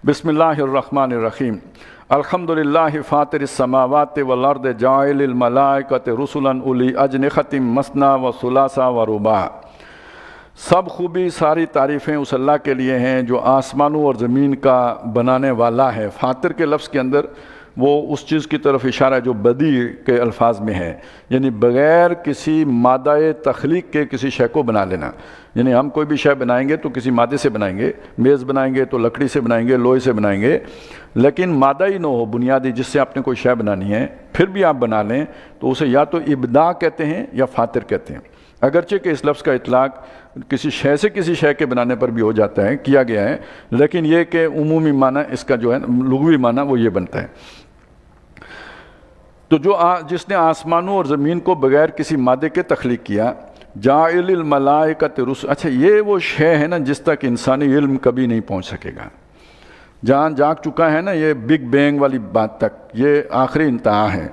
بسم اللہ الرحمن الرحیم الحمدللہ فاطر السماوات والارض جاعل الملائکۃ رسلا اولی اجنحۃ مثنی و ثلاث و رباع۔ سب خوبی ساری تعریفیں اس اللہ کے لیے ہیں جو آسمانوں اور زمین کا بنانے والا ہے۔ فاطر کے لفظ کے اندر وہ اس چیز کی طرف اشارہ ہے جو بدیع کے الفاظ میں ہے، یعنی بغیر کسی مادہ تخلیق کے کسی شے کو بنا لینا۔ یعنی ہم کوئی بھی شے بنائیں گے تو کسی مادے سے بنائیں گے، میز بنائیں گے تو لکڑی سے بنائیں گے، لوہے سے بنائیں گے، لیکن مادہ ہی نہ ہو بنیادی جس سے آپ نے کوئی شے بنانی ہے، پھر بھی آپ بنا لیں تو اسے یا تو ابداع کہتے ہیں یا فاطر کہتے ہیں۔ اگرچہ کہ اس لفظ کا اطلاق کسی شے سے کسی شے کے بنانے پر بھی ہو جاتا ہے، کیا گیا ہے، لیکن یہ کہ عمومی معنی اس کا جو ہے لغوی معنی وہ یہ بنتا ہے۔ تو جس نے آسمانوں اور زمین کو بغیر کسی مادے کے تخلیق کیا، جاعل الملائکۃ رسلا، اچھا یہ وہ شے ہے نا جس تک انسانی علم کبھی نہیں پہنچ سکے گا، جہاں جاگ چکا ہے نا یہ بگ بینگ والی بات تک، یہ آخری انتہا ہے۔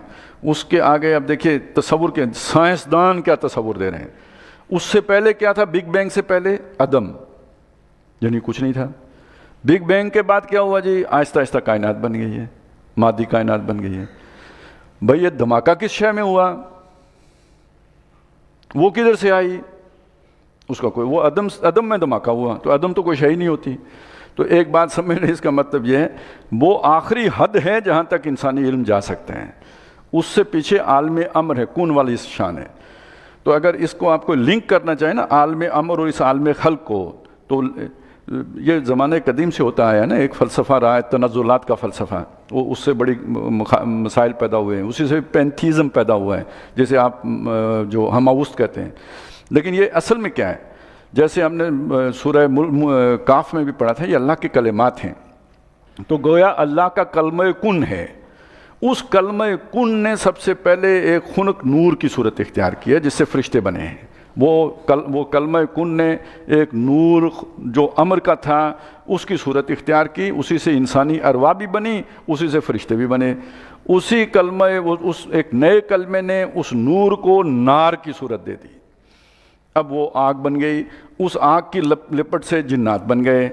اس کے آگے اب دیکھیے تصور کے سائنسدان کیا تصور دے رہے ہیں۔ اس سے پہلے کیا تھا؟ بگ بینگ سے پہلے عدم، یعنی کچھ نہیں تھا۔ بگ بینگ کے بعد کیا ہوا جی؟ آہستہ آہستہ کائنات بن گئی ہے، مادی کائنات بن گئی ہے۔ بھئی یہ دھماکہ کس شے میں ہوا؟ وہ کدھر سے آئی؟ اس کا کوئی، وہ عدم میں دھماکہ ہوا، تو عدم تو کوئی شے ہی نہیں ہوتی۔ تو ایک بات سمجھ لیں، اس کا مطلب یہ ہے وہ آخری حد ہے جہاں تک انسانی علم جا سکتے ہیں، اس سے پیچھے عالم امر ہے، کون والی شان ہے۔ تو اگر اس کو آپ کو لنک کرنا چاہیں نا عالم امر اور اس عالم خلق کو، تو یہ زمانے قدیم سے ہوتا آیا نا، ایک فلسفہ رہا ہے تنزلات کا فلسفہ، وہ اس سے بڑی مسائل پیدا ہوئے ہیں، اسی سے پینتھیزم پیدا ہوا ہے، جیسے آپ جو ہماوست کہتے ہیں۔ لیکن یہ اصل میں کیا ہے؟ جیسے ہم نے سورہ کاف میں بھی پڑھا تھا، یہ اللہ کے کلمات ہیں، تو گویا اللہ کا کلمہ کن ہے۔ اس کلمہ کن نے سب سے پہلے ایک خنک نور کی صورت اختیار کی ہے جس سے فرشتے بنے ہیں۔ وہ کلمہ کن نے ایک نور جو امر کا تھا اس کی صورت اختیار کی، اسی سے انسانی ارواح بھی بنی، اسی سے فرشتے بھی بنے۔ اسی کلمہ اس ایک نئے کلمے نے اس نور کو نار کی صورت دے دی، اب وہ آگ بن گئی، اس آگ کی لپٹ سے جنات بن گئے،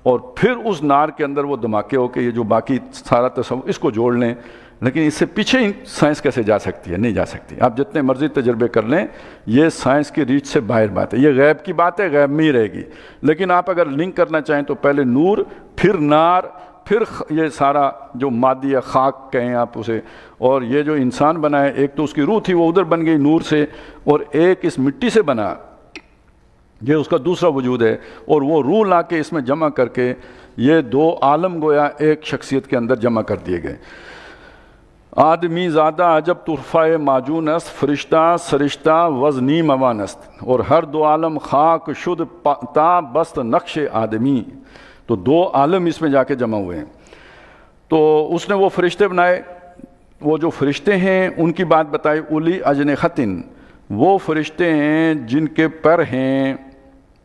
اور پھر اس نار کے اندر وہ دھماکے ہو کے یہ جو باقی سارا تصور اس کو جوڑ لیں۔ لیکن اس سے پیچھے سائنس کیسے جا سکتی ہے؟ نہیں جا سکتی۔ آپ جتنے مرضی تجربے کر لیں، یہ سائنس کی ریچ سے باہر بات ہے، یہ غیب کی بات ہے، غیب میں ہی رہے گی۔ لیکن آپ اگر لنک کرنا چاہیں تو پہلے نور، پھر نار، پھر یہ سارا جو مادی یا خاک کہیں آپ اسے، اور یہ جو انسان بنا ہے، ایک تو اس کی روح تھی وہ ادھر بن گئی نور سے، اور ایک اس مٹی سے بنا، یہ اس کا دوسرا وجود ہے، اور وہ روح لا کے اس میں جمع کر کے یہ دو عالم گویا ایک شخصیت کے اندر جمع کر دیے گئے۔ آدمی زادہ عجب ترفع معجون است، فرشتہ سرشتہ وزنی موان است، اور ہر دو عالم خاک شد تا بست نقش آدمی۔ تو دو عالم اس میں جا کے جمع ہوئے ہیں۔ تو اس نے وہ فرشتے بنائے، وہ جو فرشتے ہیں ان کی بات بتائی، اولی اجنحۃ، وہ فرشتے ہیں جن کے پر ہیں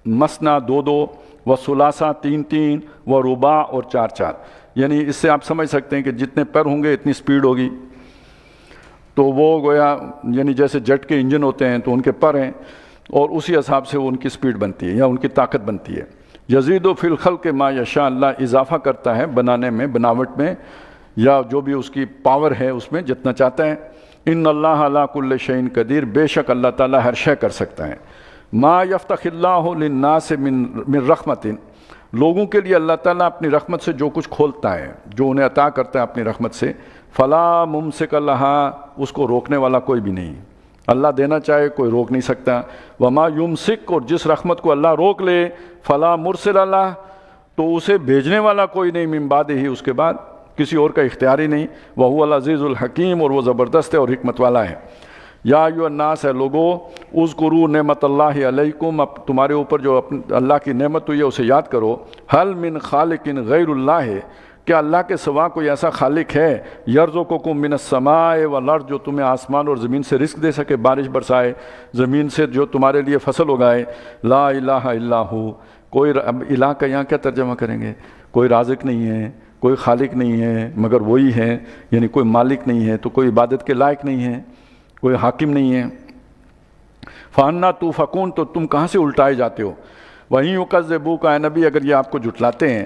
مثنیٰ دو دو، و ثلاثہ تین تین، و رباع اور چار چار۔ یعنی اس سے آپ سمجھ سکتے ہیں کہ جتنے پر ہوں گے اتنی سپیڈ ہوگی۔ تو وہ گویا یعنی جیسے جیٹ کے انجن ہوتے ہیں تو ان کے پر ہیں، اور اسی حساب سے ان کی سپیڈ بنتی ہے یا ان کی طاقت بنتی ہے۔ یزید و فی الخلق ما یشاء، اللہ اضافہ کرتا ہے بنانے میں، بناوٹ میں، یا جو بھی اس کی پاور ہے اس میں جتنا چاہتا ہے۔ ان اللہ علی کل شیء قدیر، بے شک اللہ تعالیٰ ہر شے کر سکتا ہے۔ ما یفتح اللہ للناس من رحمت، لوگوں کے لیے اللہ تعالیٰ اپنی رحمت سے جو کچھ کھولتا ہے، جو انہیں عطا کرتا ہے اپنی رحمت سے، فلا ممسک لہا، اس کو روکنے والا کوئی بھی نہیں۔ اللہ دینا چاہے کوئی روک نہیں سکتا۔ وما یمسک، اور جس رحمت کو اللہ روک لے، فلا مرسل لہ، تو اسے بھیجنے والا کوئی نہیں، من بعد ہی، اس کے بعد کسی اور کا اختیار ہی نہیں۔ وہو العزیز الحکیم، اور وہ زبردست ہے اور حکمت والا ہے۔ یا ایھا الناس، ہے لوگو، اذکروا نعمت اللہ علیکم، اب تمہارے اوپر جو اللہ کی نعمت ہوئی ہے اسے یاد کرو۔ هل من خالق غیر اللہ، کیا اللہ کے سوا کوئی ایسا خالق ہے؟ یرزقکم من السماء والارض، جو تمہیں آسمان اور زمین سے رزق دے سکے، بارش برسائے، زمین سے جو تمہارے لیے فصل اگائے۔ لا الہ الا ہو، کوئی الہ کا یہاں کیا ترجمہ کریں گے؟ کوئی رازق نہیں ہے، کوئی خالق نہیں ہے مگر وہی ہے، یعنی کوئی مالک نہیں ہے تو کوئی عبادت کے لائق نہیں ہے، کوئی حاکم نہیں ہے۔ فَأَنَّا تُؤْفَكُونَ، تو تم کہاں سے الٹائے جاتے ہو؟ وَإِن يُكَذِّبُوكَ، اے نبی اگر یہ آپ کو جھٹلاتے ہیں،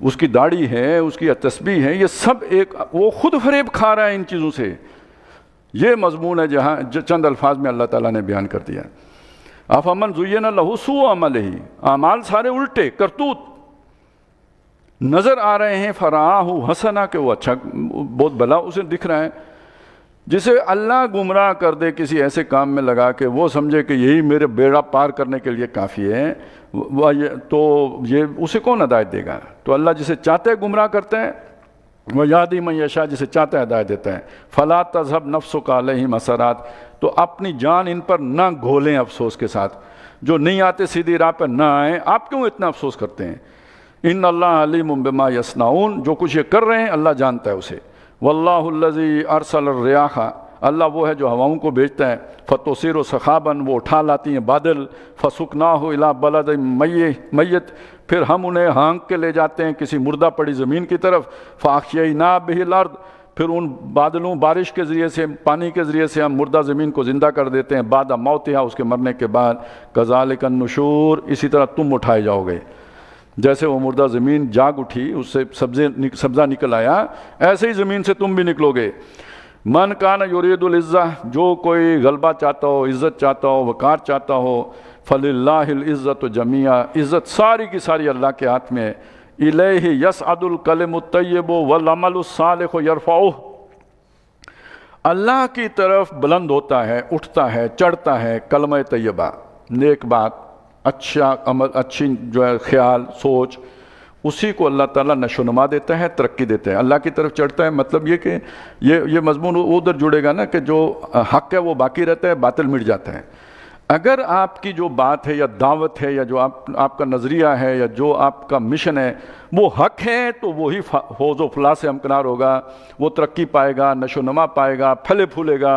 اس کی داڑھی ہے، اس کی تسبیح ہے، یہ سب ایک، وہ خود فریب کھا رہا ہے ان چیزوں سے۔ یہ مضمون ہے جہاں چند الفاظ میں اللہ تعالیٰ نے بیان کر دیا۔ افمن زین لہ سوء عملہ، اعمال سارے الٹے، کرتوت نظر آ رہے ہیں، فراہ حسنا، کہ وہ اچھا بہت بھلا اسے دکھ رہا ہے۔ جسے اللہ گمراہ کر دے کسی ایسے کام میں لگا کہ وہ سمجھے کہ یہی میرے بیڑا پار کرنے کے لیے کافی ہے، تو یہ اسے کون ہدایت دے گا؟ تو اللہ جسے چاہتا ہے گمراہ کرتا ہے، وہ یہدی من یشاء، جسے چاہتا ہے ہدایت دیتا ہے۔ فلا تذهب نفسک علیہم حسرات، تو اپنی جان ان پر نہ گھولیں افسوس کے ساتھ، جو نہیں آتے سیدھی راہ پہ نہ آئیں، آپ کیوں اتنا افسوس کرتے ہیں؟ ان اللہ علیم بما یصنعون، جو کچھ یہ کر رہے ہیں اللہ جانتا ہے اسے۔ واللہ الذی ارسل الرياح، اللہ وہ ہے جو ہواؤں کو بھیجتا ہے، فتصیر سحابا، وہ اٹھا لاتی ہیں بادل، فسقناہ الی بلد میت، پھر ہم انہیں ہانک کے لے جاتے ہیں کسی مردہ پڑی زمین کی طرف، فاحیینا بہ الارض، پھر ان بادلوں، بارش کے ذریعے سے، پانی کے ذریعے سے ہم مردہ زمین کو زندہ کر دیتے ہیں، بعد موتہا، اس کے مرنے کے بعد، کذالک النشور، اسی طرح تم اٹھائے جاؤ گے۔ جیسے وہ مردہ زمین جاگ اٹھی، اس سے سبزہ نکل آیا، ایسے ہی زمین سے تم بھی نکلو گے۔ من کان یرید العزہ، جو کوئی غلبہ چاہتا ہو، عزت چاہتا ہو، وقار چاہتا ہو، فللہ العزت جمیعا، عزت ساری کی ساری اللہ کے ہاتھ میں ہے۔ الیہ یصعد الکلم الطیب والعمل الصالح یرفعہ، اللہ کی طرف بلند ہوتا ہے، اٹھتا ہے، چڑھتا ہے کلمہ طیبہ، نیک بات، اچھا عمل، اچھی جو ہے خیال، سوچ، اسی کو اللہ تعالیٰ نشو و نما دیتا ہے، ترقی دیتا ہے، اللہ کی طرف چڑھتا ہے۔ مطلب یہ کہ یہ مضمون ادھر جڑے گا نا کہ جو حق ہے وہ باقی رہتا ہے، باطل مٹ جاتا ہے۔ اگر آپ کی جو بات ہے یا دعوت ہے یا جو آپ کا نظریہ ہے یا جو آپ کا مشن ہے وہ حق ہے، تو وہی فوز و فلاح سے ہمکنار ہوگا، وہ ترقی پائے گا، نشو و نما پائے گا، پھلے پھولے گا۔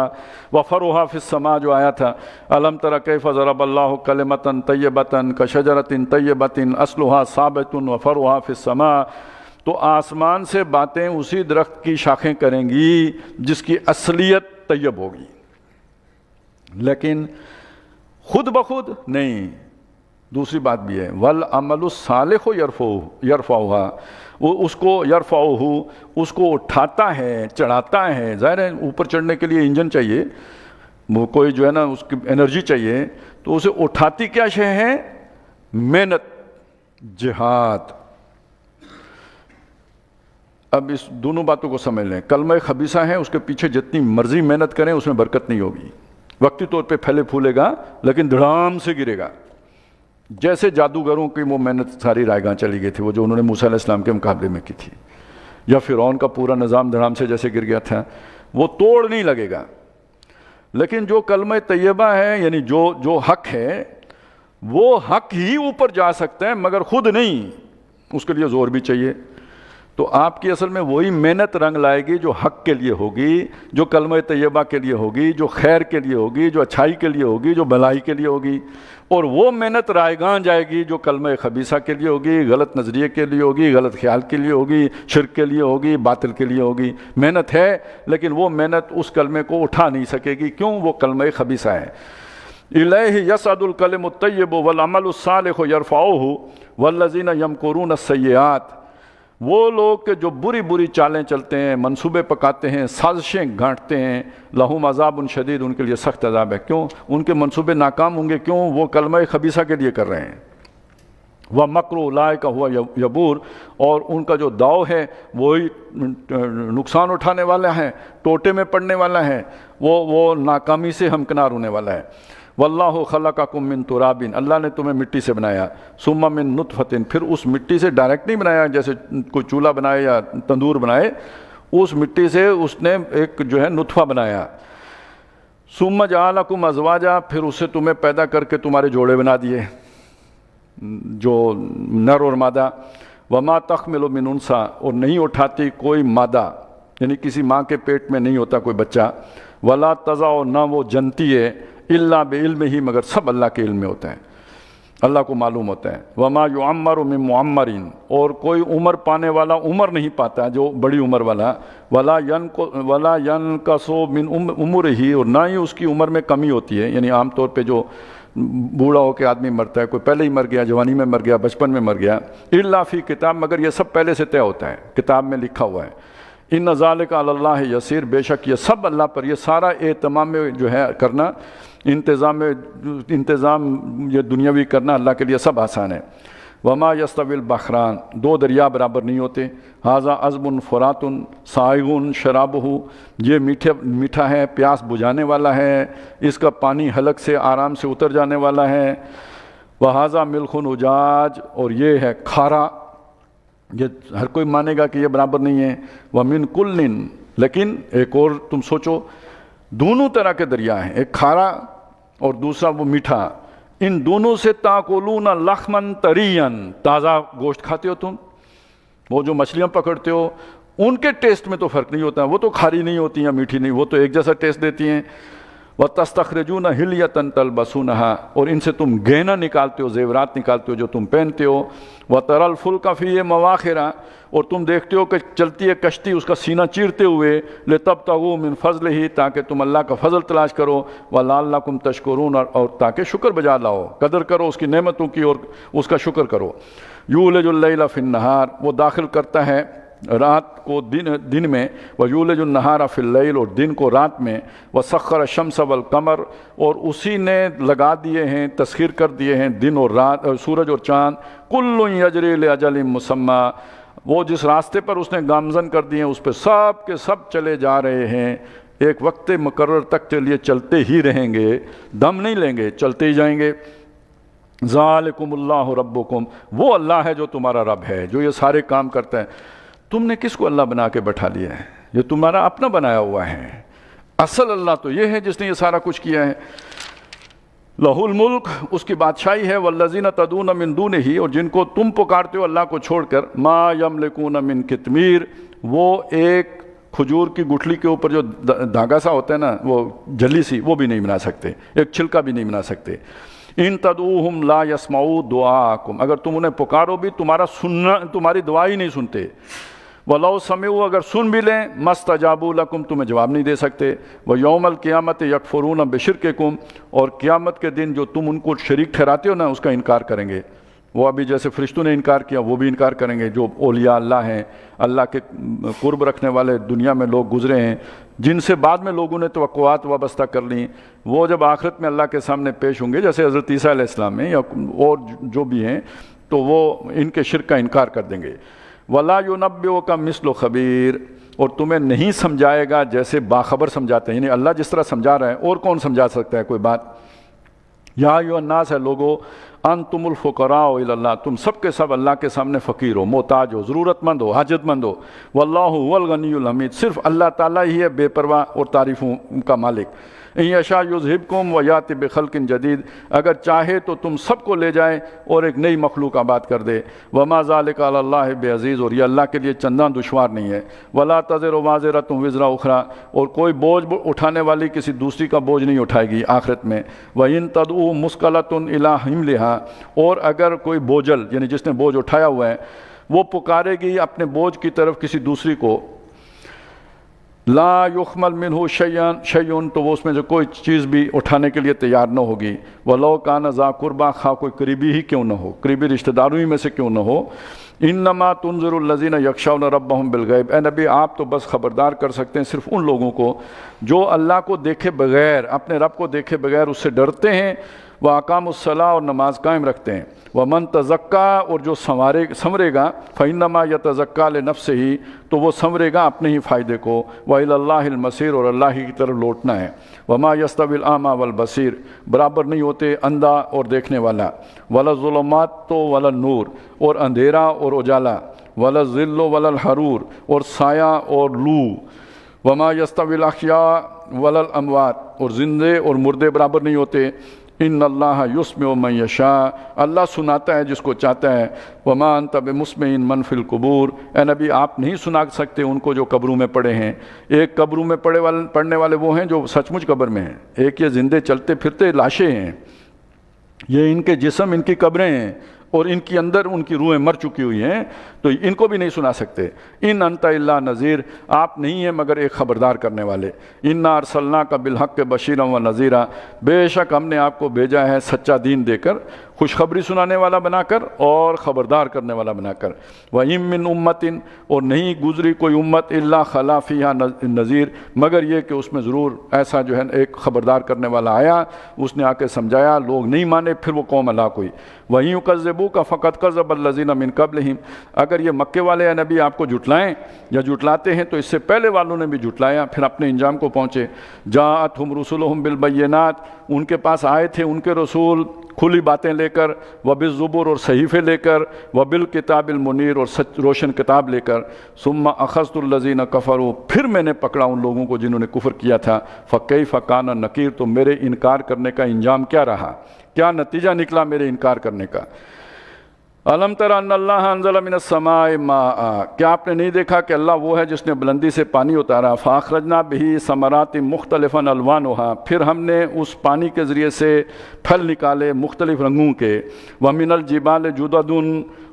وَفَرُوحَا فِي السَّمَاء جو آیا تھا، أَلَمْ تَرَ كَيْفَ ضَرَبَ اللَّهُ كَلِمَةً طَيِّبَةً كَشَجَرَةٍ طَيِّبَةٍ أَصْلُهَا ثَابِتٌ وَفَرُوحَا فِي السَّمَاء، تو آسمان سے باتیں اسی درخت کی شاخیں کریں گی جس کی اصلیت طیب ہوگی، لیکن خود بخود نہیں۔ دوسری بات بھی ہے، والعمل الصالح یرفعہ، وہ اس کو یرفعہ، اس کو اٹھاتا ہے، چڑھاتا ہے۔ ظاہر ہے اوپر چڑھنے کے لیے انجن چاہیے، وہ کوئی جو ہے نا اس کی انرجی چاہیے، تو اسے اٹھاتی کیا شے ہے؟ محنت، جہاد۔ اب اس دونوں باتوں کو سمجھ لیں، کلمہ خبیثہ ہے، اس کے پیچھے جتنی مرضی محنت کریں اس میں برکت نہیں ہوگی، وقتی طور پہ پھیلے پھولے گا لیکن دھڑام سے گرے گا۔ جیسے جادوگروں کی وہ محنت ساری رائے گاہ چلی گئی تھی، وہ جو انہوں نے موسیٰ علیہ السلام کے مقابلے میں کی تھی، یا فرعون کا پورا نظام دھڑام سے جیسے گر گیا تھا، وہ توڑ نہیں لگے گا۔ لیکن جو کلمہ طیبہ ہے، یعنی جو حق ہے، وہ حق ہی اوپر جا سکتا ہے مگر خود نہیں، اس کے لیے زور بھی چاہیے۔ تو آپ کی اصل میں وہی محنت رنگ لائے گی جو حق کے لیے ہوگی، جو کلمہ طیبہ کے لیے ہوگی، جو خیر کے لیے ہوگی، جو اچھائی کے لیے ہوگی، جو بھلائی کے لیے ہوگی۔ اور وہ محنت رائے گاہ جائے گی جو کلمہ خبیثہ کے لیے ہوگی، غلط نظریے کے لیے ہوگی، غلط خیال کے لیے ہوگی، شرک کے لیے ہوگی، باطل کے لیے ہوگی۔ محنت ہے لیکن وہ محنت اس کلمے کو اٹھا نہیں سکے گی، کیوں؟ وہ کلمہ خبیثہ ہے۔ الیہ یصعد الکلم الطیب والعمل الصالح یرفعہ والذین یمکرون السیئات، وہ لوگ کہ جو بری بری چالیں چلتے ہیں، منصوبے پکاتے ہیں، سازشیں گھانٹتے ہیں، لہم عذاب شدید، ان کے لیے سخت عذاب ہے۔ کیوں؟ ان کے منصوبے ناکام ہوں گے، کیوں؟ وہ کلمہ خبیثہ کے لیے کر رہے ہیں۔ وَمَكْرُ أُولَٰئِكَ هُوَ یبور، اور ان کا جو داؤ ہے وہی نقصان اٹھانے والا ہے، ٹوٹے میں پڑنے والا ہے، وہ ناکامی سے ہمکنار ہونے والا ہے۔ واللہ خلقکم من تراب، اللہ نے تمہیں مٹی سے بنایا، ثم من نطفۃ، پھر اس مٹی سے ڈائریکٹ نہیں بنایا جیسے کوئی چولہا بنائے یا تندور بنائے، اس مٹی سے اس نے ایک جو ہے نطفہ بنایا۔ ثم جعلکم ازواجا، پھر اسے تمہیں پیدا کر کے تمہارے جوڑے بنا دیے، جو نر اور مادہ۔ وما تحمل من انثی، اور نہیں اٹھاتی کوئی مادہ، یعنی کسی ماں کے پیٹ میں نہیں ہوتا کوئی بچہ۔ ولا تضع، نہ وہ جنتی ہے، الا بعلمہ، مگر سب اللہ کے علم میں ہوتا ہے، اللہ کو معلوم ہوتا ہے۔ وما یعمر من معمر، اور کوئی عمر پانے والا عمر نہیں پاتا جو بڑی عمر والا۔ ولا ینقص من عمرہ، اور نہ ہی اس کی عمر میں کمی ہوتی ہے، یعنی عام طور پہ جو بوڑھا ہو کے آدمی مرتا ہے، کوئی پہلے ہی مر گیا، جوانی میں مر گیا، بچپن میں مر گیا، الا فی کتاب، مگر یہ سب پہلے سے طے ہوتا ہے، کتاب میں لکھا ہوا ہے۔ ان ذالک علی اللہ یسیر، بے شک یہ سب اللہ پر، یہ سارا اہتمام میں جو ہے کرنا، انتظام یہ دنیاوی کرنا اللہ کے لیے سب آسان ہے۔ وما یستوی البحران، دو دریا برابر نہیں ہوتے، ھذا عذب فرات سائغ شرابہ، یہ میٹھا ہے، پیاس بجھانے والا ہے، اس کا پانی حلق سے آرام سے اتر جانے والا ہے۔ وھذا ملح اجاج، اور یہ ہے کھارا، یہ ہر کوئی مانے گا کہ یہ برابر نہیں ہے۔ ومن کل، لیکن ایک اور تم سوچو، دونوں طرح کے دریا ہیں، ایک کھارا اور دوسرا وہ میٹھا، ان دونوں سے تاکلون لحما طریا، تازہ گوشت کھاتے ہو تم، وہ جو مچھلیاں پکڑتے ہو ان کے ٹیسٹ میں تو فرق نہیں ہوتا، وہ تو کھاری نہیں ہوتی یا میٹھی نہیں، وہ تو ایک جیسا ٹیسٹ دیتی ہیں۔ وَتَسْتَخْرِجُونَ حِلْيَةً تَلْبَسُونَهَا، اور ان سے تم گہنا نکالتے ہو، زیورات نکالتے ہو جو تم پہنتے ہو۔ وَتَرَى الْفُلْكَ فِيهِ مَوَاخِرَ، اور تم دیکھتے ہو کہ چلتی ہے کشتی اس کا سینہ چیرتے ہوئے، لِتَبْتَغُوا مِنْ فَضْلِهِ، تاکہ تم اللہ کا فضل تلاش کرو، وَلَعَلَّكُمْ تَشْكُرُونَ، اور تاکہ شکر بجا لاؤ، قدر کرو اس کی نعمتوں کی اور اس کا شکر کرو۔ یولج اللیل فی النہار، وہ داخل کرتا ہے رات کو دن میں، وَيُولِجُ النَّهَارَ فِي اللَّيْلِ، اور دن کو رات میں، وَسَخَّرَ الشَّمْسَ وَالْقَمَرَ، اور اسی نے لگا دیے ہیں، تسخیر کر دیے ہیں دن اور رات، سورج اور چاند، كُلٌّ يَجْرِي لِأَجَلٍ مُّسَمًّى، وہ جس راستے پر اس نے گامزن کر دیے ہیں اس پہ سب کے سب چلے جا رہے ہیں، ایک وقت مقرر تک کے لیے چلتے ہی رہیں گے، دم نہیں لیں گے، چلتے ہی جائیں گے۔ ذالکم اللہ ربکم، وہ اللہ ہے جو تمہارا رب ہے، جو یہ سارے کام کرتا ہے۔ تم نے کس کو اللہ بنا کے بیٹھا لیا ہے؟ یہ تمہارا اپنا بنایا ہوا ہے، اصل اللہ تو یہ ہے جس نے یہ سارا کچھ کیا ہے۔ لہ الملک، اس کی بادشاہی ہے، والذین تدعون من دونہ، اور جن کو تم پکارتے ہو اللہ کو چھوڑ کر، ما یملکون من قطمیر، وہ ایک کھجور کی گٹھلی کے اوپر جو دھاگا سا ہوتا ہے نا، وہ جلی سی، وہ بھی نہیں بنا سکتے، ایک چھلکا بھی نہیں بنا سکتے۔ ان تدعوہم لا یسمعوا دعاءکم، اگر تم انہیں پکارو بھی تمہاری دعا ہی نہیں سنتے۔ وَلَوْ سَمِعُوا، اگر سن بھی لیں، مَسْتَجَابُوا لَكُمْ، تمہیں جواب نہیں دے سکتے۔ وَيَوْمَ الْقِيَامَةِ يَكْفُرُونَ بِشِرْكِكُمْ، اور قیامت کے دن جو تم ان کو شریک ٹھہراتے ہو نا، اس کا انکار کریں گے۔ وہ ابھی جیسے فرشتوں نے انکار کیا، وہ بھی انکار کریں گے، جو اولیاء اللہ ہیں، اللہ کے قرب رکھنے والے دنیا میں لوگ گزرے ہیں، جن سے بعد میں لوگوں نے توقعات وابستہ کر لیں، وہ جب آخرت میں اللہ کے سامنے پیش ہوں گے، جیسے حضرت عیسیٰ علیہ السلام ہیں یا اور جو بھی ہیں، تو وہ ان کے شرک کا انکار کر دیں گے۔ وَلَا يُنَبِّئُكَ مِثْلُ خَبِيرٍ، اور تمہیں نہیں سمجھائے گا جیسے باخبر سمجھاتے ہیں، یعنی اللہ جس طرح سمجھا رہا ہے اور کون سمجھا سکتا ہے کوئی بات۔ یا ایھا الناس، ہے لوگو، انتم الفقراء الی اللہ، تم سب کے سب اللہ کے سامنے فقیر ہو، محتاج ہو، ضرورت مند ہو، حاجت مند ہو۔ واللہ هو الغنی الحمید، صرف اللہ تعالیٰ ہی ہے بے پرواہ اور تعریفوں کا مالک۔ ان یشاء یذہبکم ویأتی بخلق جدید، اگر چاہے تو تم سب کو لے جائے اور ایک نئی مخلوق آباد کر دے۔ وما ذلک علی اللہ بعزیز، اور یہ اللہ کے لیے چندان دشوار نہیں ہے۔ ولا تزر وازرۃ وزر اخری، اور کوئی بوجھ اٹھانے والی کسی دوسری کا بوجھ نہیں اٹھائے گی آخرت میں۔ وَإِن تدعو مثقلۃ الی حملها، اور اگر کوئی بوجھل، یعنی جس نے بوجھ اٹھایا ہوا ہے، وہ پکارے گی اپنے بوجھ کی طرف کسی دوسری کو، لا یحمل منہ شیئن، تو وہ اس میں سے کوئی چیز بھی اٹھانے کے لیے تیار نہ ہوگی۔ ولو کان ذا قربا، خواہ کوئی قریبی ہی کیوں نہ ہو، قریبی رشتہ داروں ہی میں سے کیوں نہ ہو۔ انما تنذر الذین یخشون ربهم بالغیب، اے نبی آپ تو بس خبردار کر سکتے ہیں صرف ان لوگوں کو جو اللہ کو دیکھے بغیر، اپنے رب کو دیکھے بغیر اس سے ڈرتے ہیں، وَأَقَامُوا الصَّلَاةَ، اور نماز قائم رکھتے ہیں۔ وَمَن تَزَكَّىٰ، اور جو سنورے گا، فَإِنَّمَا يَتَزَكَّىٰ لِنَفْسِهِ، تو وہ سنورے گا اپنے ہی فائدے کو۔ وَإِلَى اللَّهِ الْمَصِيرُ، اور اللہ ہی کی طرف لوٹنا ہے۔ وَمَا يَسْتَوِي الْأَعْمَىٰ وَالْبَصِيرُ، برابر نہیں ہوتے اندھا اور دیکھنے والا۔ وَلَا الظُّلُمَاتُ وَلَا النُّورُ، اور اندھیرا اور اجالا۔ وَلَا الظِّلُّ وَلَا الْحَرُورُ، اور سایہ اور لو۔ وَمَا يَسْتَوِي الْأَحْيَاءُ وَلَا الْأَمْوَاتُ، اور زندے اور مردے برابر نہیں ہوتے۔ ان اللہ یسمع من یشاء، اللہ سناتا ہے جس کو چاہتا ہے۔ وما انت بمسمع من فی القبور، اے نبی آپ نہیں سنا سکتے ان کو جو قبروں میں پڑے ہیں۔ ایک قبروں میں پڑنے والے وہ ہیں جو سچ مچ قبر میں ہیں، ایک یہ زندے چلتے پھرتے لاشیں ہیں، یہ ان کے جسم ان کی قبریں ہیں، اور ان کی اندر ان کی روحیں مر چکی ہوئی ہیں تو ان کو بھی نہیں سنا سکتے۔ ان انت الا نذیر، آپ نہیں ہیں مگر ایک خبردار کرنے والے۔ انا ارسلناک بالحق بشیرا و نذیرا، بے شک ہم نے آپ کو بھیجا ہے سچا دین دے کر، خوشخبری سنانے والا بنا کر اور خبردار کرنے والا بنا کر۔ وَإِن مِّن أُمَّةٍ، اور نہیں گزری کوئی امت الا خلا فیہا نذیر، مگر یہ کہ اس میں ضرور ایسا جو ہے ایک خبردار کرنے والا آیا، اس نے آ کے سمجھایا، لوگ نہیں مانے، پھر وہ قوم ہلاک ہوئی۔ وَإِن يُكَذِّبُوكَ فَقَدْ كَذَّبَ الَّذِينَ مِن قَبْلِهِمْ، اگر یہ مکے والے نبی آپ کو جھٹلائیں یا جھٹلاتے ہیں تو اس سے پہلے والوں نے بھی جھٹلایا، پھر اپنے انجام کو پہنچے۔ جاءتهم رسلهم بالبینات، ان کے پاس آئے تھے ان کے رسول کھلی باتیں لے کر، وبالزبر، اور صحیفے لے کر، وبالکتاب المنیر، اور روشن کتاب لے کر۔ ثم اخذت الذین کفروا، پھر میں نے پکڑا ان لوگوں کو جنہوں نے کفر کیا تھا۔ فکیف کان نکیر، تو میرے انکار کرنے کا انجام کیا رہا، کیا نتیجہ نکلا میرے انکار کرنے کا۔ الم تر ان اللہ انزل من السماء ماء، کیا آپ نے نہیں دیکھا کہ اللہ وہ ہے جس نے بلندی سے پانی اتارا۔ فاخرجنا به ثمرات مختلفا الوانها، پھر ہم نے اس پانی کے ذریعے سے پھل نکالے مختلف رنگوں کے۔ ومن الجبال جدد،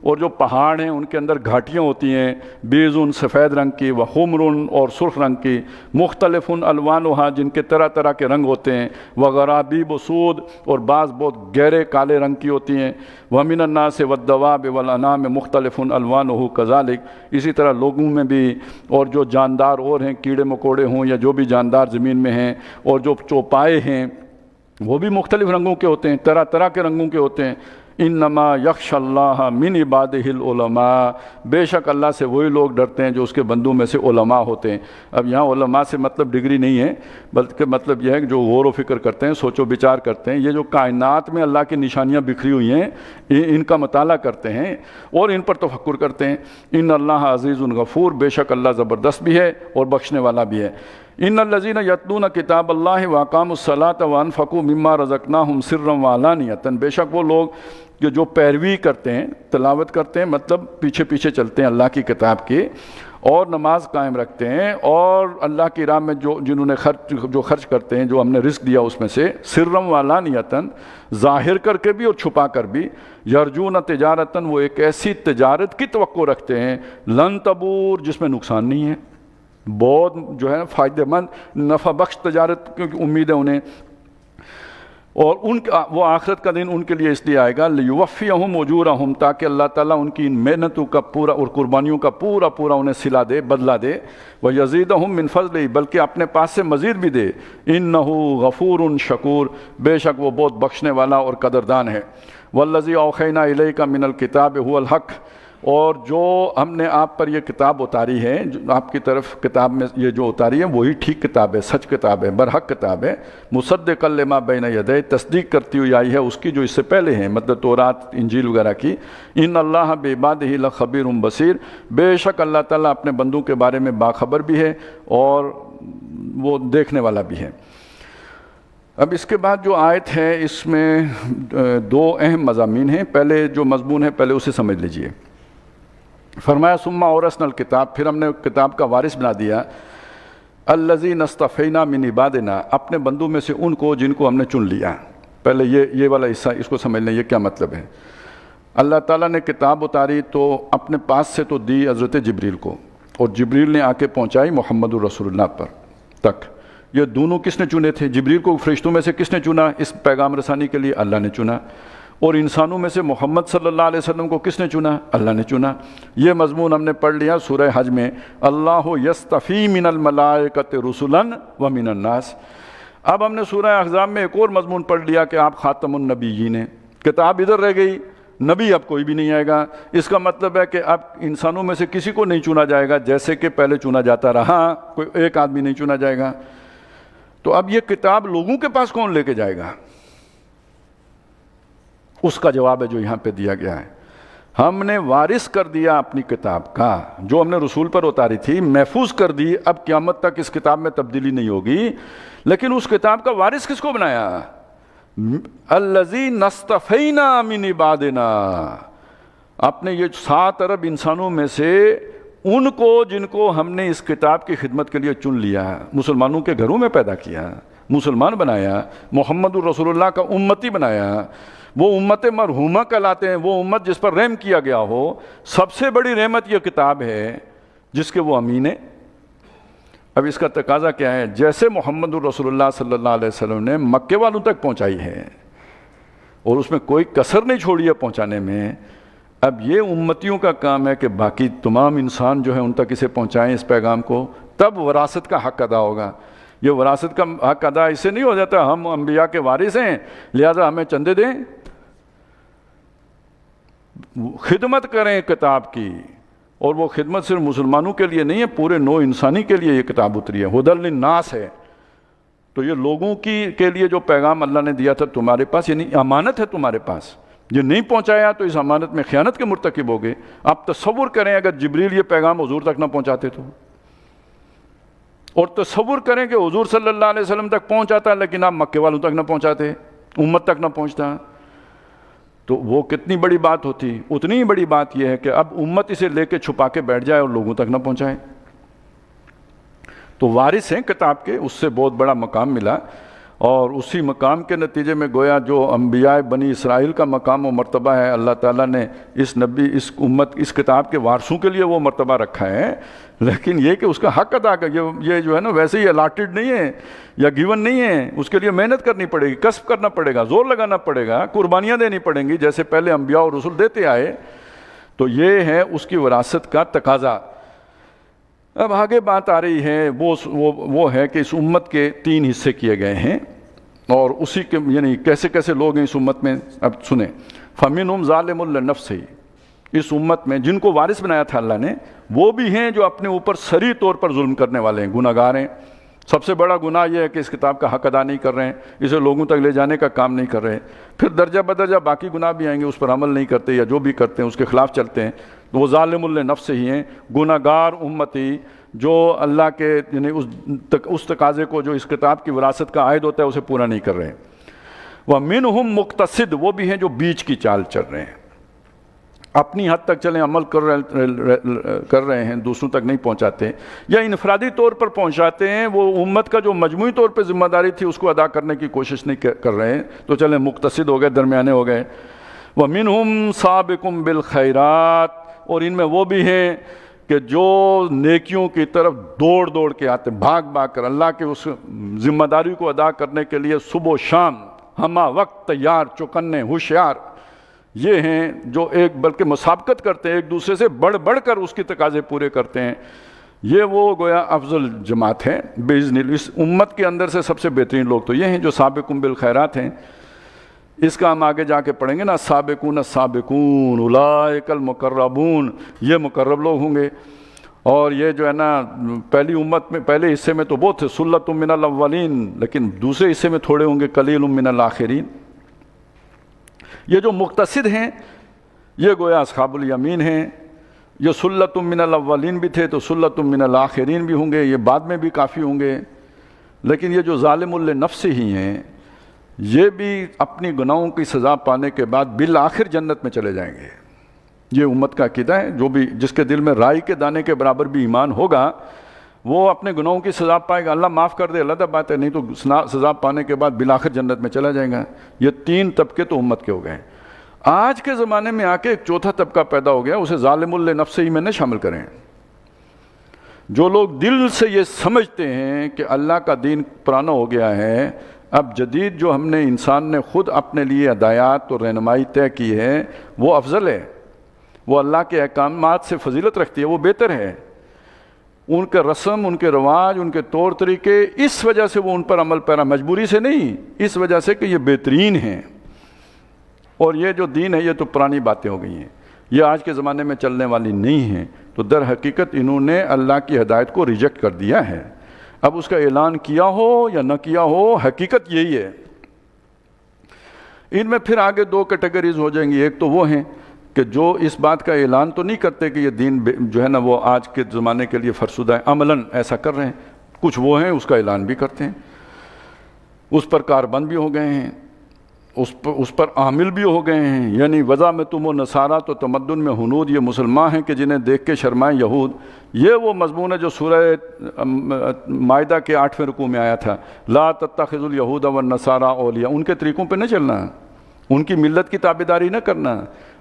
اور جو پہاڑ ہیں ان کے اندر گھاٹیاں ہوتی ہیں، بیض، سفید رنگ کی، وحمر، اور سرخ رنگ کی، مختلف الوانها، جن کے طرح طرح کے رنگ ہوتے ہیں، وغرابیب سود، اور بعض بہت گہرے کالے رنگ کی ہوتی ہیں۔ ومن الناس والدواب والانعام مختلف الوانه كذلك، اسی طرح لوگوں میں بھی، اور جو جاندار اور ہیں، کیڑے مکوڑے ہوں یا جو بھی جاندار زمین میں ہیں، اور جو چوپائے ہیں وہ بھی مختلف رنگوں کے ہوتے ہیں، طرح طرح کے رنگوں کے ہوتے ہیں۔ انما یخش اللہ من عبادہ العلماء، بے شک اللہ سے وہی لوگ ڈرتے ہیں جو اس کے بندوں میں سے علماء ہوتے ہیں۔ اب یہاں علماء سے مطلب ڈگری نہیں ہے، بلکہ مطلب یہ ہے کہ جو غور و فکر کرتے ہیں، سوچ و بچار کرتے ہیں، یہ جو کائنات میں اللہ کی نشانیاں بکھری ہوئی ہیں ان کا مطالعہ کرتے ہیں اور ان پر تفکر کرتے ہیں۔ ان اللہ عزیز غفور، بے شک اللہ زبردست بھی ہے اور بخشنے والا بھی ہے۔ ان الذین یتلون کتاب اللہ واقاموا الصلاۃ وانفقوا مما رزقناہم سرا وعلانیۃ، بے شک وہ لوگ جو پیروی کرتے ہیں، تلاوت کرتے ہیں، مطلب پیچھے پیچھے چلتے ہیں اللہ کی کتاب کی، اور نماز قائم رکھتے ہیں، اور اللہ کی راہ میں جنہوں نے خرچ کرتے ہیں، جو ہم نے رزق دیا اس میں سے، سرا وعلانیۃ، ظاہر کر کے بھی اور چھپا کر بھی، یرجون تجارتاً، وہ ایک ایسی تجارت کی توقع رکھتے ہیں، لن تبور، جس میں نقصان نہیں ہے، بہت جو ہے فائدہ مند نفع بخش تجارت کیونکہ امید ہے انہیں، اور ان کا وہ آخرت کا دن ان کے لیے اس لیے آئے گا لیوفیہم اجورہم، تاکہ اللہ تعالیٰ ان کی ان محنتوں کا پورا اور قربانیوں کا پورا پورا انہیں صلہ دے، بدلہ دے، ویزیدہم من فضلہ، بلکہ اپنے پاس سے مزید بھی دے، انہ غفور شکور، بے شک وہ بہت بخشنے والا اور قدردان ہے۔ والذی اوحینا الیک من الکتاب هو الحق، اور جو ہم نے آپ پر یہ کتاب اتاری ہے، جو آپ کی طرف کتاب میں یہ جو اتاری ہے وہی ٹھیک کتاب ہے، سچ کتاب ہے، برحق کتاب ہے، مصدقا لما بین یدیہ، تصدیق کرتی ہوئی آئی ہے اس کی جو اس سے پہلے ہیں، مطلب تورات، انجیل وغیرہ کی۔ ان اللہ بعبادہ لخبیر بصیر، بے شک اللہ تعالیٰ اپنے بندوں کے بارے میں باخبر بھی ہے اور وہ دیکھنے والا بھی ہے۔ اب اس کے بعد جو آیت ہے اس میں دو اہم مضامین ہیں۔ پہلے جو مضمون ہے پہلے اسے سمجھ لیجئے۔ فرمایا ثم اورثنا الکتاب، پھر ہم نے کتاب کا وارث بنا دیا، الذین اصطفینا من عبادنا، اپنے بندوں میں سے ان کو جن کو ہم نے چن لیا۔ پہلے یہ والا حصہ اس کو سمجھ لیں، یہ کیا مطلب ہے۔ اللہ تعالیٰ نے کتاب اتاری تو اپنے پاس سے تو دی حضرت جبریل کو، اور جبریل نے آ کے پہنچائی محمد الرسول اللہ پر تک۔ یہ دونوں کس نے چنے تھے؟ جبریل کو فرشتوں میں سے کس نے چنا اس پیغام رسانی کے لیے؟ اللہ نے چنا۔ اور انسانوں میں سے محمد صلی اللہ علیہ وسلم کو کس نے چنا؟ اللہ نے چنا۔ یہ مضمون ہم نے پڑھ لیا سورہ حج میں، اللہ یستفی من الملائکۃ رسلا ومن الناس۔ اب ہم نے سورہ احزاب میں ایک اور مضمون پڑھ لیا کہ آپ خاتم النبیین ہیں، کتاب ادھر رہ گئی، نبی اب کوئی بھی نہیں آئے گا۔ اس کا مطلب ہے کہ اب انسانوں میں سے کسی کو نہیں چنا جائے گا، جیسے کہ پہلے چنا جاتا رہا، کوئی ایک آدمی نہیں چنا جائے گا۔ تو اب یہ کتاب لوگوں کے پاس کون لے کے جائے گا؟ اس کا جواب ہے جو یہاں پہ دیا گیا ہے۔ ہم نے وارث کر دیا اپنی کتاب کا، جو ہم نے رسول پر اتاری تھی محفوظ کر دی، اب قیامت تک اس کتاب میں تبدیلی نہیں ہوگی۔ لیکن اس کتاب کا وارث کس کو بنایا؟ الذین اصطفینا من عبادنا، اپنے یہ 7 ارب انسانوں میں سے ان کو جن کو ہم نے اس کتاب کی خدمت کے لیے چن لیا، مسلمانوں کے گھروں میں پیدا کیا، مسلمان بنایا، محمد الرسول اللہ کا امتی بنایا، وہ امت مرحومہ کہلاتے ہیں، وہ امت جس پر رحم کیا گیا ہو۔ سب سے بڑی رحمت یہ کتاب ہے جس کے وہ امین ہیں۔ اب اس کا تقاضا کیا ہے؟ جیسے محمد الرسول اللہ صلی اللہ علیہ وسلم نے مکے والوں تک پہنچائی ہے اور اس میں کوئی کسر نہیں چھوڑی ہے پہنچانے میں، اب یہ امتیوں کا کام ہے کہ باقی تمام انسان جو ہے ان تک اسے پہنچائیں اس پیغام کو، تب وراثت کا حق ادا ہوگا۔ یہ وراثت کا حق ادا اس سے نہیں ہو جاتا ہم انبیاء کے وارث ہیں لہذا ہمیں چندے دیں۔ خدمت کریں کتاب کی، اور وہ خدمت صرف مسلمانوں کے لیے نہیں ہے، پورے نوع انسانی کے لیے یہ کتاب اتری ہے، ہدی للناس ہے۔ تو یہ لوگوں کے لیے جو پیغام اللہ نے دیا تھا تمہارے پاس، یعنی امانت ہے تمہارے پاس، یہ نہیں پہنچایا تو اس امانت میں خیانت کے مرتکب ہو گئے۔ آپ تصور کریں اگر جبریل یہ پیغام حضور تک نہ پہنچاتے تو، اور تصور کریں کہ حضور صلی اللہ علیہ وسلم تک پہنچاتا لیکن آپ مکے والوں تک نہ پہنچاتے، امت تک نہ پہنچتا، تو وہ کتنی بڑی بات ہوتی۔ اتنی ہی بڑی بات یہ ہے کہ اب امت اسے لے کے چھپا کے بیٹھ جائے اور لوگوں تک نہ پہنچائے۔ تو وارث ہیں کتاب کے، اس سے بہت بڑا مقام ملا، اور اسی مقام کے نتیجے میں گویا جو انبیاء بنی اسرائیل کا مقام و مرتبہ ہے، اللہ تعالیٰ نے اس نبی، اس امت، اس کتاب کے وارثوں کے لیے وہ مرتبہ رکھا ہے، لیکن یہ کہ اس کا حق ادا کر، یہ جو ہے نا ویسے ہی الاٹڈ نہیں ہے یا گیون نہیں ہے، اس کے لیے محنت کرنی پڑے گی، کسب کرنا پڑے گا، زور لگانا پڑے گا، قربانیاں دینی پڑیں گی جیسے پہلے انبیاء اور رسول دیتے آئے۔ تو یہ ہے اس کی وراثت کا تقاضا۔ اب آگے بات آ رہی ہے وہ ہے کہ اس امت کے 3 حصے کیے گئے ہیں، اور اسی کے یعنی کیسے کیسے لوگ ہیں اس امت میں، اب سنیں۔ فَمِنْهُمْ ظَالِمٌ لِنَفْسِهِ، اس امت میں جن کو وارث بنایا تھا اللہ نے، وہ بھی ہیں جو اپنے اوپر صریح طور پر ظلم کرنے والے ہیں، گناہ گار ہیں۔ سب سے بڑا گناہ یہ ہے کہ اس کتاب کا حق ادا نہیں کر رہے ہیں، اسے لوگوں تک لے جانے کا کام نہیں کر رہے، پھر درجہ بدرجہ باقی گناہ بھی آئیں گے، اس پر عمل نہیں کرتے یا جو بھی کرتے ہیں اس کے خلاف چلتے ہیں، تو وہ ظالم لنفسہ ہی ہیں، گناہ گار امتی جو اللہ کے یعنی اس تقاضے کو جو اس کتاب کی وراثت کا عائد ہوتا ہے اسے پورا نہیں کر رہے ہیں۔ وَمِنْهُمْ مُقْتَصِدٌ، وہ بھی ہیں جو بیچ کی چال چل رہے ہیں، اپنی حد تک چلیں، عمل کر رہے ہیں، دوسروں تک نہیں پہنچاتے یا انفرادی طور پر پہنچاتے ہیں، وہ امت کا جو مجموعی طور پہ ذمہ داری تھی اس کو ادا کرنے کی کوشش نہیں کر رہے ہیں، تو چلیں مقتصد ہو گئے، درمیانے ہو گئے۔ وَمِنْهُمْ سَابِقٌ بِالْخَيْرَاتِ، اور ان میں وہ بھی ہیں کہ جو نیکیوں کی طرف دوڑ کے آتے، بھاگ کر اللہ کے اس ذمہ داری کو ادا کرنے کے لیے صبح و شام ہمہ وقت تیار، چوکنے، ہوشیار، یہ ہیں جو ایک بلکہ مسابقت کرتے ہیں، ایک دوسرے سے بڑھ کر اس کی تقاضے پورے کرتے ہیں۔ یہ وہ گویا افضل جماعت ہے باذن اللہ۔ اس امت کے اندر سے سب سے بہترین لوگ تو یہ ہیں جو سابقون بالخیرات ہیں۔ اس کا ہم آگے جا کے پڑھیں گے نا، سابقون السابقون اولئک المقربون، یہ مقرب لوگ ہوں گے۔ اور یہ جو ہے نا پہلی امت میں پہلے حصے میں تو بہت تھے، سلۃ من الاولین، لیکن دوسرے حصے میں تھوڑے ہوں گے، قلیل من الاخرین۔ یہ جو مقتصد ہیں یہ گویا اصحاب الیمین ہیں، یہ سلۃ من الاولین بھی تھے تو سلۃ من الاخرین بھی ہوں گے، یہ بعد میں بھی کافی ہوں گے۔ لیکن یہ جو ظالم لنفس ہی ہیں یہ بھی اپنی گناہوں کی سزا پانے کے بعد بالآخر جنت میں چلے جائیں گے۔ یہ امت کا عقیدہ ہے، جو بھی جس کے دل میں رائی کے دانے کے برابر بھی ایمان ہوگا وہ اپنے گناہوں کی سزا پائے گا، اللہ معاف کر دے علیحدہ بات ہے، نہیں تو سزا پانے کے بعد بالآخر جنت میں چلا جائے گا۔ یہ 3 طبقے تو امت کے ہو گئے۔ آج کے زمانے میں آ کے ایک چوتھا طبقہ پیدا ہو گیا، اسے ظالم لنفسہ ہی میں نہ شامل کریں۔ جو لوگ دل سے یہ سمجھتے ہیں کہ اللہ کا دین پرانا ہو گیا ہے، اب جدید جو ہم نے انسان نے خود اپنے لیے ہدایات اور رہنمائی طے کی ہے وہ افضل ہے، وہ اللہ کے احکامات سے فضیلت رکھتی ہے، وہ بہتر ہے۔ ان کے رسم، ان کے رواج، ان کے طور طریقے، اس وجہ سے وہ ان پر عمل پیرا، مجبوری سے نہیں، اس وجہ سے کہ یہ بہترین ہیں۔ اور یہ جو دین ہے یہ تو پرانی باتیں ہو گئی ہیں، یہ آج کے زمانے میں چلنے والی نہیں ہیں، تو در حقیقت انہوں نے اللہ کی ہدایت کو ریجیکٹ کر دیا ہے۔ اب اس کا اعلان کیا ہو یا نہ کیا ہو، حقیقت یہی ہے۔ ان میں پھر آگے 2 کیٹیگریز ہو جائیں گی، ایک تو وہ ہیں کہ جو اس بات کا اعلان تو نہیں کرتے کہ یہ دین جو ہے نا وہ آج کے زمانے کے لیے فرسودہ ہے، عملاً ایسا کر رہے ہیں، کچھ وہ ہیں اس کا اعلان بھی کرتے ہیں، اس پر کاربند بھی ہو گئے ہیں، اس پر عامل بھی ہو گئے ہیں، یعنی وضع میں تم و نصارہ تو تمدن میں ہنود، یہ مسلمان ہیں کہ جنہیں دیکھ کے شرمائیں یہود۔ یہ وہ مضمون ہے جو سورہ مائدہ کے 8ویں رکوع میں آیا تھا، لا تتخذوا الیہود والنصارى اولیاء، ان کے طریقوں پہ نہیں چلنا، ان کی ملت کی تابعداری نہ کرنا.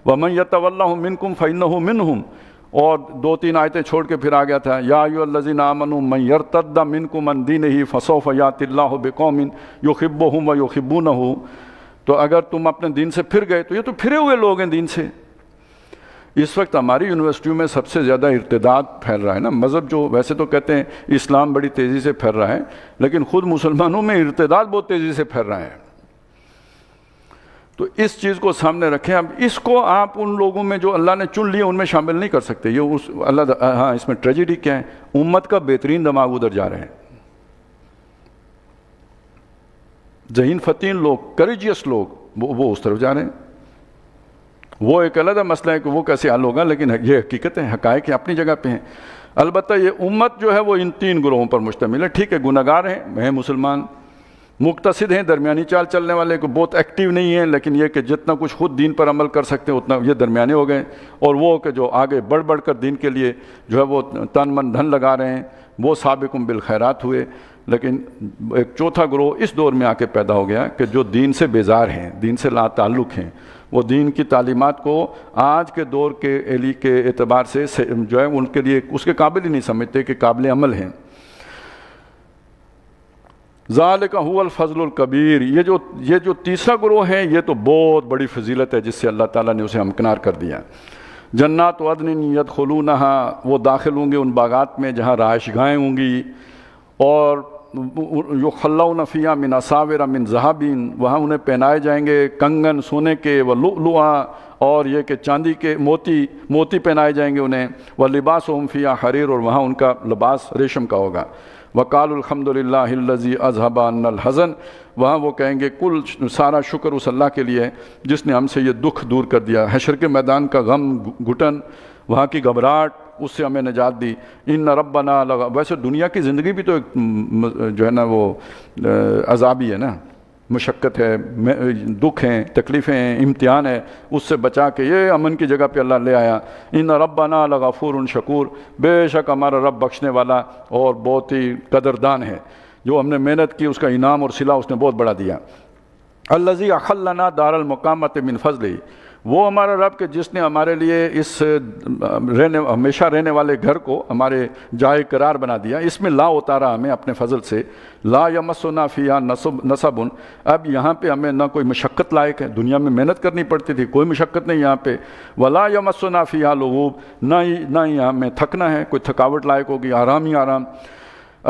وَمَن يَتَوَلَّهُم مِّنكُمْ فَإِنَّهُ مِنْهُمْ. اور 2-3 آیتیں چھوڑ کے پھر آ گیا تھا یا ایھا الذین آمنوا من یرتد منکم عن دینہ فسوف یأتی اللہ بقوم یحبهم ویحبونہ. تو اگر تم اپنے دین سے پھر گئے تو یہ تو پھرے ہوئے لوگ ہیں دین سے. اس وقت ہماری یونیورسٹیوں میں سب سے زیادہ ارتداد پھیل رہا ہے نا. مذہب جو ویسے تو کہتے ہیں اسلام بڑی تیزی سے پھیل رہا ہے، لیکن خود مسلمانوں میں ارتداد بہت تیزی سے پھیل رہا ہے. تو اس چیز کو سامنے رکھیں. اب اس کو آپ ان لوگوں میں جو اللہ نے چن لیے ان میں شامل نہیں کر سکتے. یہ ہاں اس میں ٹریجڈی کیا ہے، امت کا بہترین دماغ ادھر جا رہے ہیں. ذہین فتین لوگ، کریجیس لوگ وہ اس طرف جا رہے ہیں. وہ ایک علیحدہ مسئلہ ہے کہ وہ کیسے حل ہوگا، لیکن یہ حقیقت ہے، حقائق اپنی جگہ پہ ہیں. البتہ یہ امت جو ہے وہ ان 3 گروہوں پر مشتمل ہے. ٹھیک ہے، گنہگار ہیں مسلمان، مقتصد ہیں، درمیانی چال چلنے والے کو بہت ایکٹیو نہیں ہیں، لیکن یہ کہ جتنا کچھ خود دین پر عمل کر سکتے ہیں اتنا یہ درمیانے ہو گئے. اور وہ کہ جو آگے بڑھ بڑھ کر دین کے لیے جو ہے وہ تن من دھن لگا رہے ہیں وہ سابقون بالخیرات ہوئے. لیکن ایک چوتھا گروہ اس دور میں آ کے پیدا ہو گیا کہ جو دین سے بیزار ہیں، دین سے لا تعلق ہیں. وہ دین کی تعلیمات کو آج کے دور کے ایلی کے اعتبار سے جو ہے ان کے لیے اس کے قابل ہی نہیں سمجھتے کہ قابل عمل ہیں. ذالک هو الفضل الکبیر. یہ جو تیسرا گروہ ہے یہ تو بہت بڑی فضیلت ہے جس سے اللہ تعالیٰ نے اسے ہمکنار کر دیا. جنات عدن یدخلونہا، وہ داخل ہوں گے ان باغات میں جہاں رہائش گاہیں ہوں گی. اور یخلون فیہا من اساور من ذہب، وہاں انہیں پہنائے جائیں گے کنگن سونے کے، ولؤلؤا، اور یہ کہ چاندی کے موتی پہنائے جائیں گے انہیں. ولباسہم فیہا حریر، اور وہاں ان کا لباس ریشم کا ہوگا. وقالوا الحمد للہ الذی اذھب عنا الحزن، وہاں وہ کہیں گے کل سارا شکر اس اللہ کے لیے جس نے ہم سے یہ دکھ دور کر دیا. حشر کے میدان کا غم گھٹن، وہاں کی گھبراہٹ، اس سے ہمیں نجات دی. ان ربنا ویسے دنیا کی زندگی بھی تو ایک جو ہے نا وہ عذابی ہے نا، مشقت ہے، دکھ ہیں، تکلیفیں ہیں، امتحان ہے. اس سے بچا کے یہ امن کی جگہ پہ اللہ لے آیا. ان ربنا لغفور شکور، بے شک ہمارا رب بخشنے والا اور بہت ہی قدردان ہے. جو ہم نے محنت کی اس کا انعام اور صلہ اس نے بہت بڑا دیا. الذی احلنا دار المقامۃ من فضلہ، وہ ہمارا رب کہ جس نے ہمارے لیے اس ہمیشہ رہنے والے گھر کو ہمارے جائے قرار بنا دیا. اس میں لا اتارا ہمیں اپنے فضل سے. لا یمسنا فیہا نصب، اب یہاں پہ ہمیں نہ کوئی مشقت لائق ہے، دنیا میں محنت کرنی پڑتی تھی، کوئی مشقت نہیں یہاں پہ. ولا یمسنا فیہا لغوب، نہ ہی یہاں میں تھکنا ہے، کوئی تھکاوٹ لائق ہوگی، آرام ہی آرام.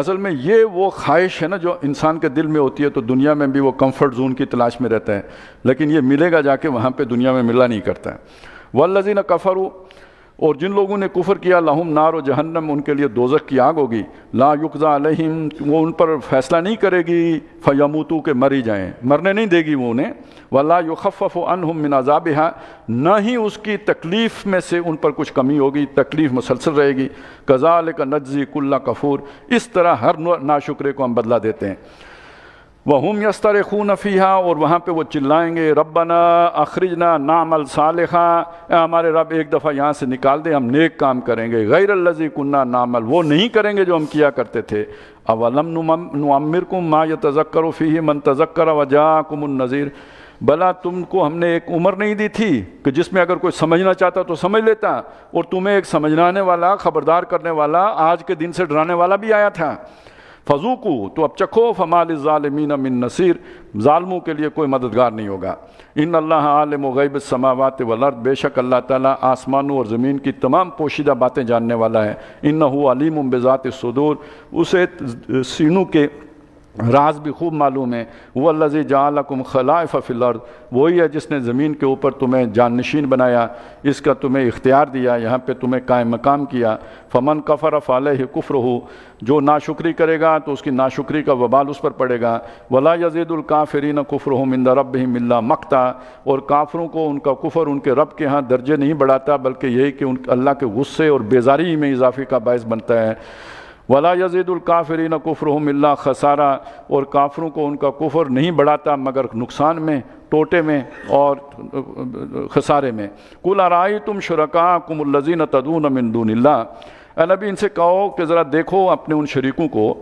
اصل میں یہ وہ خواہش ہے نا جو انسان کے دل میں ہوتی ہے، تو دنیا میں بھی وہ کمفرٹ زون کی تلاش میں رہتا ہے، لیکن یہ ملے گا جا کے وہاں پہ دنیا میں ملا نہیں کرتا ہے. والذین کفروا، اور جن لوگوں نے کفر کیا، لہم نار و جہنم، ان کے لیے دوزخ کی آگ ہوگی. لا یقضی علیہم، وہ ان پر فیصلہ نہیں کرے گی، فیموتوا، کہ مر ہی جائیں، مرنے نہیں دے گی وہ انہیں. ولا یخفف عنہم من عذابہا، نہ ہی اس کی تکلیف میں سے ان پر کچھ کمی ہوگی، تکلیف مسلسل رہے گی. کذالک نجزی کل کفور، اس طرح ہر ناشکرے کو ہم بدلہ دیتے ہیں. وَهُمْ يَسْتَرِخُونَ فِيهَا، اور وہاں پہ وہ چلائیں گے ربنا اخرجنا نعمل صالحا، اے ہمارے رب ایک دفعہ یہاں سے نکال دے، ہم نیک کام کریں گے. غیر الذی کنا نعمل، وہ نہیں کریں گے جو ہم کیا کرتے تھے. اولم نعمرکم ما یتذکر فیہ من تذکر وجاءکم النذیر، بلا تم کو ہم نے ایک عمر نہیں دی تھی کہ جس میں اگر کوئی سمجھنا چاہتا تو سمجھ لیتا، اور تمہیں ایک سمجھانے والا، خبردار کرنے والا، آج کے دن سے ڈرانے والا بھی آیا تھا. فذوقوا، تو اب چکھو، فما للظالمین من نصیر، ظالموں کے لیے کوئی مددگار نہیں ہوگا. ان اللہ عالم غیب السماوات والارض، بے شک اللہ تعالیٰ آسمانوں اور زمین کی تمام پوشیدہ باتیں جاننے والا ہے. انہ علیم بذات الصدور، اسے سینوں کے راز بھی خوب معلوم ہے. وہ الذی جعلکم خلائف فی الارض، وہی ہے جس نے زمین کے اوپر تمہیں جانشین بنایا، اس کا تمہیں اختیار دیا، یہاں پہ تمہیں قائم مقام کیا. فمن کفر فعلیہ کفرہ، جو ناشکری کرے گا تو اس کی ناشکری کا وبال اس پر پڑے گا. ولا یزید الکافرین کفرہم عند ربہم الا مقتا، اور کافروں کو ان کا کفر ان کے رب کے ہاں درجے نہیں بڑھاتا، بلکہ یہی کہ ان اللہ کے غصے اور بیزاری میں اضافے کا باعث بنتا ہے. ولا یزید الکافرین کفرہم الا خسارہ، اور کافروں کو ان کا کفر نہیں بڑھاتا مگر نقصان میں، ٹوٹے میں اور خسارے میں. قل ارأیتم شرکاءکم الذین تدعون من دون اللہ، اے نبی ان سے کہو کہ ذرا دیکھو اپنے ان شریکوں کو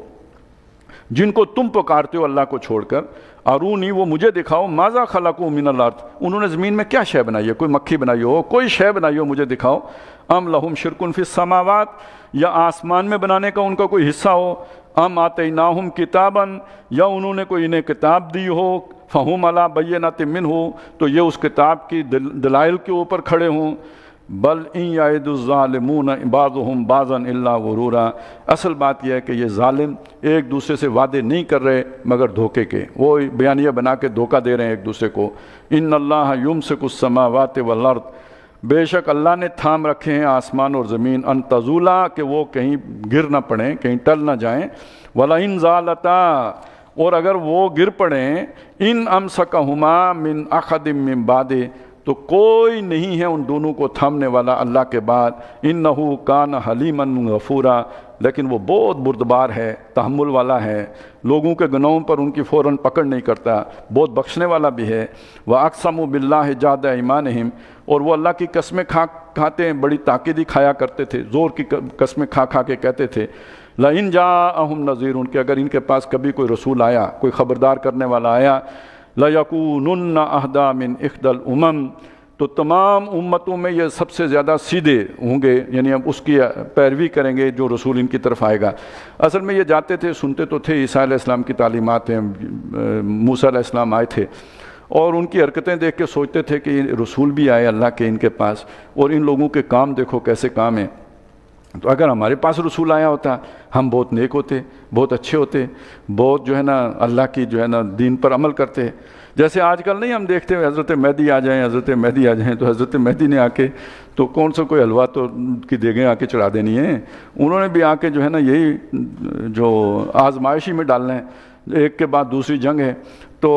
جن کو تم پکارتے ہو اللہ کو چھوڑ کر، ارونی وہ مجھے دکھاؤ، ماذا خلقوا من الارض انہوں نے زمین میں کیا شے بنائی ہے، کوئی مکھی بنائی ہو، کوئی شے بنائی ہو مجھے دکھاؤ، ام لہم شرکن فی السماوات یا آسمان میں بنانے کا ان کا کوئی حصہ ہو، ام آتیناہم کتابا یا انہوں نے کوئی انہیں کتاب دی ہو، فہم علی بینۃ منہ تو یہ اس کتاب کی دلائل کے اوپر کھڑے ہوں، بل ان یعد الظالمون بعضهم بعضا الا غرورا اصل بات یہ ہے کہ یہ ظالم ایک دوسرے سے وعدے نہیں کر رہے مگر دھوکے کے، وہ بیانیہ بنا کے دھوکہ دے رہے ہیں ایک دوسرے کو۔ ان اللہ یمسک السماوات والارض بے شک اللہ نے تھام رکھے ہیں آسمان اور زمین، ان تزولا کہ وہ کہیں گر نہ پڑیں، کہیں ٹل نہ جائیں، وَلَئِن زَالَتَا اور اگر وہ گر پڑیں، ان امسکہما من احد من بعد تو کوئی نہیں ہے ان دونوں کو تھامنے والا اللہ کے بعد، انہو کان حلیما غفورا لیکن وہ بہت بردبار ہے، تحمل والا ہے، لوگوں کے گناہوں پر ان کی فوراً پکڑ نہیں کرتا، بہت بخشنے والا بھی ہے۔ وَأَقْسَمُوا بِاللَّهِ جَهْدَ أَيْمَانِهِمْ اور وہ اللہ کی قسمیں کھاتے ہیں، بڑی تاکیدی کھایا کرتے تھے، زور کی قسمیں کھا کے کہتے تھے لَإِن جَاءَهُمْ نَذِيرٌ کہ اگر ان کے پاس کبھی کوئی رسول آیا، کوئی خبردار کرنے والا آیا، لَيَكُونُنَّ أَهْدَىٰ مِنْ إِحْدَى الْأُمَمِ تو تمام امتوں میں یہ سب سے زیادہ سیدھے ہوں گے، یعنی ہم اس کی پیروی کریں گے جو رسول ان کی طرف آئے گا۔ اصل میں یہ جاتے تھے، سنتے تو تھے، عیسیٰ علیہ السلام کی تعلیمات ہیں، موسیٰ علیہ السلام آئے تھے اور ان کی حرکتیں دیکھ کے سوچتے تھے کہ رسول بھی آئے اللہ کے ان کے پاس، اور ان لوگوں کے کام دیکھو کیسے کام ہیں، تو اگر ہمارے پاس رسول آیا ہوتا ہم بہت نیک ہوتے، بہت اچھے ہوتے، بہت جو ہے نا اللہ کی جو ہے نا دین پر عمل کرتے۔ جیسے آج کل نہیں ہم دیکھتے ہوئے حضرت مہدی آ جائیں، حضرت مہدی آ جائیں، تو حضرت مہدی نے آ کے تو کون سا کوئی حلوہ تو کی دیگیں آ کے چڑھا دینی ہے، انہوں نے بھی آ کے جو ہے نا یہی جو آزمائشی میں ڈالنا ہے، ایک کے بعد دوسری جنگ ہے تو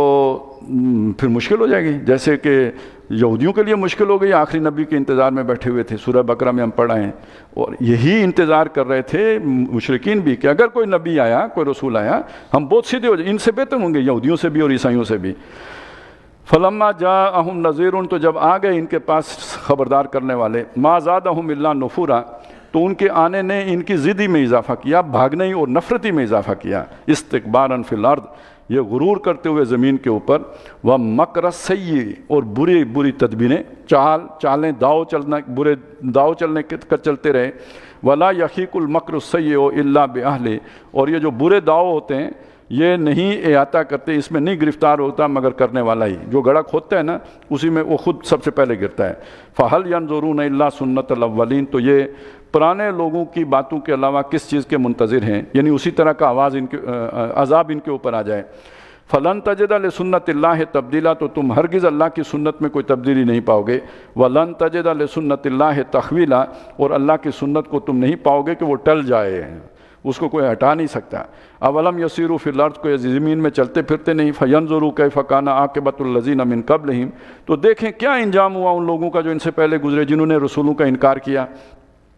پھر مشکل ہو جائے گی، جیسے کہ یہودیوں کے لیے مشکل ہو گئی، آخری نبی کے انتظار میں بیٹھے ہوئے تھے، سورہ بقرہ میں ہم پڑھ آئے ہیں، اور یہی انتظار کر رہے تھے مشرکین بھی کہ اگر کوئی نبی آیا، کوئی رسول آیا، ہم بہت سیدھے ہو جائیں، ان سے بہتر ہوں گے، یہودیوں سے بھی اور عیسائیوں سے بھی۔ فلما جاءہم نذیر تو جب آ گئے ان کے پاس خبردار کرنے والے، ما زادہم الا نفورا تو ان کے آنے نے ان کی ضدی میں اضافہ کیا، بھاگنے اور نفرتی میں اضافہ کیا، استکبارا فی الارض یہ غرور کرتے ہوئے زمین کے اوپر، وَمَكْرَ السَّيِّئِ اور بری تدبیریں، چالیں برے داؤ چلنے کر چلتے رہے، وَلَا يَحِيقُ الْمَكْرُ السَّيِّئُ إِلَّا بِأَهْلِهِ اور یہ جو برے داؤ ہوتے ہیں یہ نہیں احاطہ کرتے، اس میں نہیں گرفتار ہوتا مگر کرنے والا ہی، جو گڑھا کھودتا ہے نا اسی میں وہ خود سب سے پہلے گرتا ہے۔ فَهَلْ يَنظُرُونَ إِلَّا سُنَّةَ الْأَوَّلِينَ تو یہ پرانے لوگوں کی باتوں کے علاوہ کس چیز کے منتظر ہیں، یعنی اسی طرح کا عذاب ان کے اوپر آ جائے۔ فَلَن تَجِدَ لِسُنَّةِ اللَّهِ تَبْدِيلًا تو تم ہرگز اللہ کی سنت میں کوئی تبدیلی نہیں پاؤ گے، وَلَن تَجِدَ لِسُنَّةِ اللَّهِ تَحْوِيلًا اور اللہ کی سنت کو تم نہیں پاؤ گے کہ وہ ٹل جائے، اس کو کوئی ہٹا نہیں سکتا۔ اولم یسیروا فی الارض کو زمین میں چلتے پھرتے نہیں، فینظروا کیف کان عاقبۃ الذین من قبلہم تو دیکھیں کیا انجام ہوا ان لوگوں کا جو ان سے پہلے گزرے، جنہوں نے رسولوں کا انکار کیا۔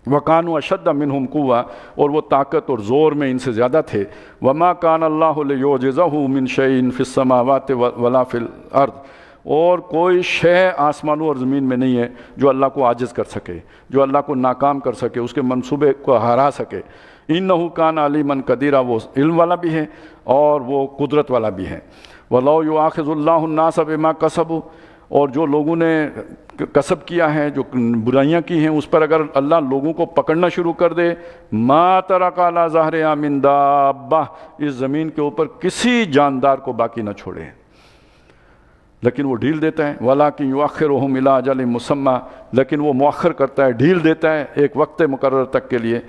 وَكَانُوا أَشَدَّ مِنْهُمْ قُوَّةً اور وہ طاقت اور زور میں ان سے زیادہ تھے۔ وَمَا كَانَ اللَّهُ لِيُعْجِزَهُ مِنْ شَيْءٍ فِي السَّمَاوَاتِ وَلَا فِي الْأَرْضِ اور کوئی شے آسمانوں اور زمین میں نہیں ہے جو اللہ کو عاجز کر سکے، جو اللہ کو ناکام کر سکے، اس کے منصوبے کو ہرا سکے۔ اِنَّهُ كَانَ عَلِيمًا قَدِيرًا وہ علم والا بھی ہے اور وہ قدرت والا بھی ہے۔ وَلَوْ يُؤَاخِذُ اللَّهُ النَّاسَ بِمَا كَسَبُوا اور جو لوگوں نے کسب کیا ہے، جو برائیاں کی ہیں، اس پر اگر اللہ لوگوں کو پکڑنا شروع کر دے، ما ترک علی ظہرہا من دابہ اس زمین کے اوپر کسی جاندار کو باقی نہ چھوڑے، لیکن وہ ڈھیل دیتا ہے۔ وَلَٰكِن يُؤَخِّرُهُمْ إِلَىٰ أَجَلٍ مُّسَمًّى لیکن وہ مؤخر کرتا ہے، ڈھیل دیتا ہے ایک وقت مقرر تک کے لیے۔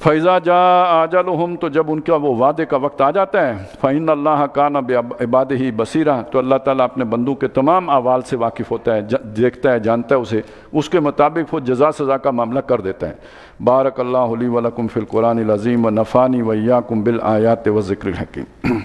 فَإِذَا جَاءَ أَجَلُهُمْ تو جب ان کا وہ وعدے کا وقت آ جاتا ہے، فَإِنَّ اللَّهَ كَانَ بِعِبَادِهِ بَصِيرًا تو اللہ تعالیٰ اپنے بندوں کے تمام اعمال سے واقف ہوتا ہے، دیکھتا ہے، جانتا ہے اسے، اس کے مطابق وہ جزا سزا کا معاملہ کر دیتا ہے۔ بارک اللہ لی ولکم فی القرآن العظیم ونفعنی وإیاکم بالآیات والذکر الحکیم۔